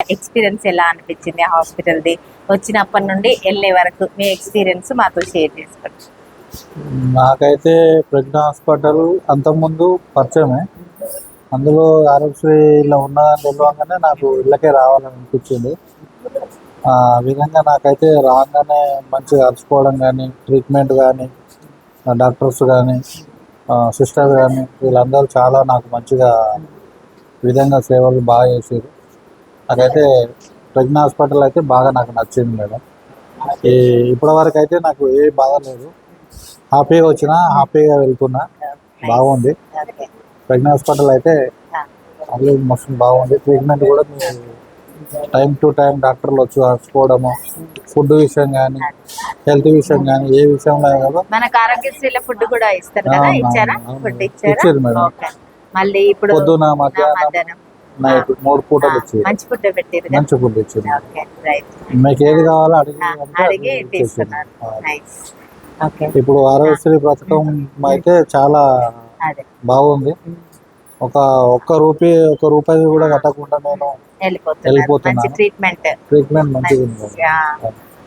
Experience ఎలా అనిపించింది హాస్పిటల్ది? వచ్చినప్పటి నుండి వెళ్ళే వరకు మీ ఎక్స్పీరియన్స్ మాతో షేర్ చేసుకోండి. నాకైతే ప్రజ్ఞ హాస్పిటల్ అంతకుముందు పరిచయమే. అందులో ఆరోగ్యశ్రీలో ఉన్నదని తెలియగానే నాకు ఇళ్ళకే రావాలని అనిపించింది. ఆ విధంగా నాకైతే రాగానే మంచిగా అరుచుకోవడం కానీ, ట్రీట్మెంట్ కానీ, డాక్టర్స్ కానీ, సిస్టర్ కానీ వీళ్ళందరూ చాలా నాకు మంచిగా విధంగా సేవలు బాగా చేసారు. నాకైతే ప్రజ్ఞ హాస్పిటల్ అయితే బాగా నాకు నచ్చింది మేడం. ఇప్పటివరకు అయితే నాకు ఏ బాధ లేదు. హ్యాపీగా వచ్చినా హ్యాపీగా వెళ్తున్నా. బాగుంది ప్రజ్ఞ హాస్పిటల్ అయితే. అది మస్తు బాగుంది. ట్రీట్మెంట్ కూడా మీరు టైం టు టైం డాక్టర్లు వచ్చి వచ్చుకోవడము, ఫుడ్ విషయం కానీ, హెల్త్ విషయం కానీ, ఏ విషయంలో కదా మనకు ఆరోగ్యశ్రీలో ఫుడ్ కూడా ఇస్తారు కదా, ఇచ్చారా? ఫుడ్ ఇచ్చారా? ఇచ్చారు మేడం. ఓకే. మళ్ళీ ఇప్పుడు పొద్దున మధ్యాహ్నం నైట్ 3 పూటలు ఇచ్చారు. మంచి ఫుడ్ పెట్టారు. మంచి ఫుడ్ ఇచ్చారు. Okay, right. మీకు ఏది కావాలో అడిగి తీసుకున్నారు. నైస్. ఓకే. ఇప్పుడు ఆరోగ్యశ్రీ పథకం అయితే చాలా అదే బాగుంది. ఒక్క రూపాయి కూడా కట్టకుండా నేను వెళ్ళిపోతున్నా. ట్రీట్మెంట్ మంచిగా ఉంది.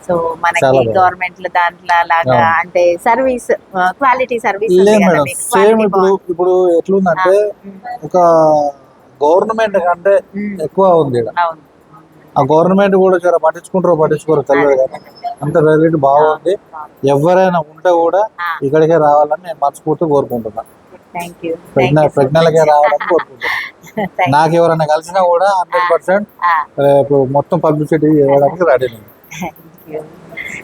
సో మనకి చాలా బాగుంది. గవర్నమెంట్ దాంట్లో లాగా అంటే సర్వీస్ క్వాలిటీ సర్వీస్ లేదు మేడం. సేమ్ ఇప్పుడు ఎట్లుందంటే ఒక గవర్నమెంట్ కంటే ఎక్కువ ఉంది ఈడ. అవును. ఆ గవర్నమెంట్ కూడా జర పట్టించుకోరో తెలియదు కానీ అంత ఫెసిలిటీ బాగుంది. ఎవరైనా ఉంటే కూడా ఇక్కడికే రావాలని నేను మనస్ఫూర్తి కోరుకుంటున్నా. ప్రజ్ఞలకే రావాలని కోరుకుంటున్నా. నాకు ఎవరైనా కలిసినా కూడా 100% రేపు మొత్తం పబ్లిసిటీ చేయడానికి రెడీ.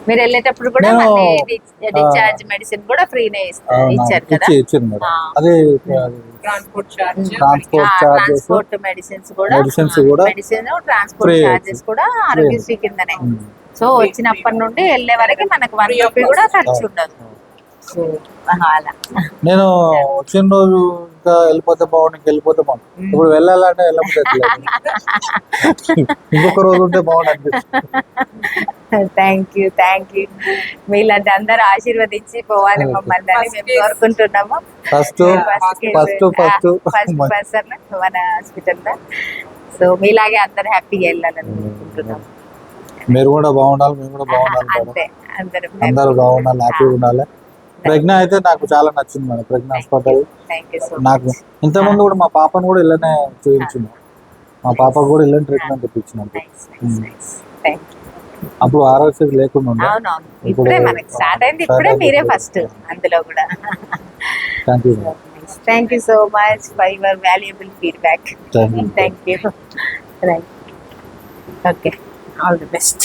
మీరు వెళ్ళేటప్పుడు కూడా డిశ్చార్జ్ మెడిసిన్ కూడా ఫ్రీనే ఇచ్చారు కదా? ఇచ్చారు మేడం. అది ట్రాన్స్పోర్ట్ మెడిసిన్స్ కూడా మెడిసిన్ ట్రాన్స్పోర్ట్ చార్జెస్ కూడా ఆరోగ్యశ్రీ కిందనే. సో వచ్చినప్పటి నుండి వెళ్ళే వరకు మనకు 1 రూపీ కూడా ఖర్చు ఉండదు. అలా నేను వచ్చిన రోజు ఇంకా వెళ్ళిపోతే వెళ్ళిపోతే బాగుంది. ఇప్పుడు వెళ్ళాలంటే వెళ్ళకపోతే ఇంకొక రోజు ఉంటే బాగుంది. Thank you. మీలాంటి అందరూ ఆశీర్వదించి పోవాలి మమ్మల్ని అని మేము కోరుకుంటున్నాము. ఫస్ట్ పర్సన్ మన హాస్పిటల్లో. సో మీలాగే అందరు హ్యాపీగా వెళ్ళాలని కోరుకుంటున్నాము. మీరు కూడా బాగుండాలి, మేము కూడా బాగుండాలి. అంతే, అందరూ బాగుండాలి, హ్యాపీగా ఉండాలి. ప్రజ్ఞ అయితే నాకు చాలా నచ్చింది మేడం. ప్రజ్ఞ హాస్పిటల్ నాకు ఇంతకుముందు కూడా మా పాపను కూడా ఇళ్ళనే చూపించింది. మా పాపకు కూడా ఇళ్ళని ట్రీట్మెంట్ ఇప్పించినట్టు. అప్పుడు ఆరోగ్యం లేకుండా ఉండే. Thank you so much for your valuable feedback. Thank you. Okay, all the best.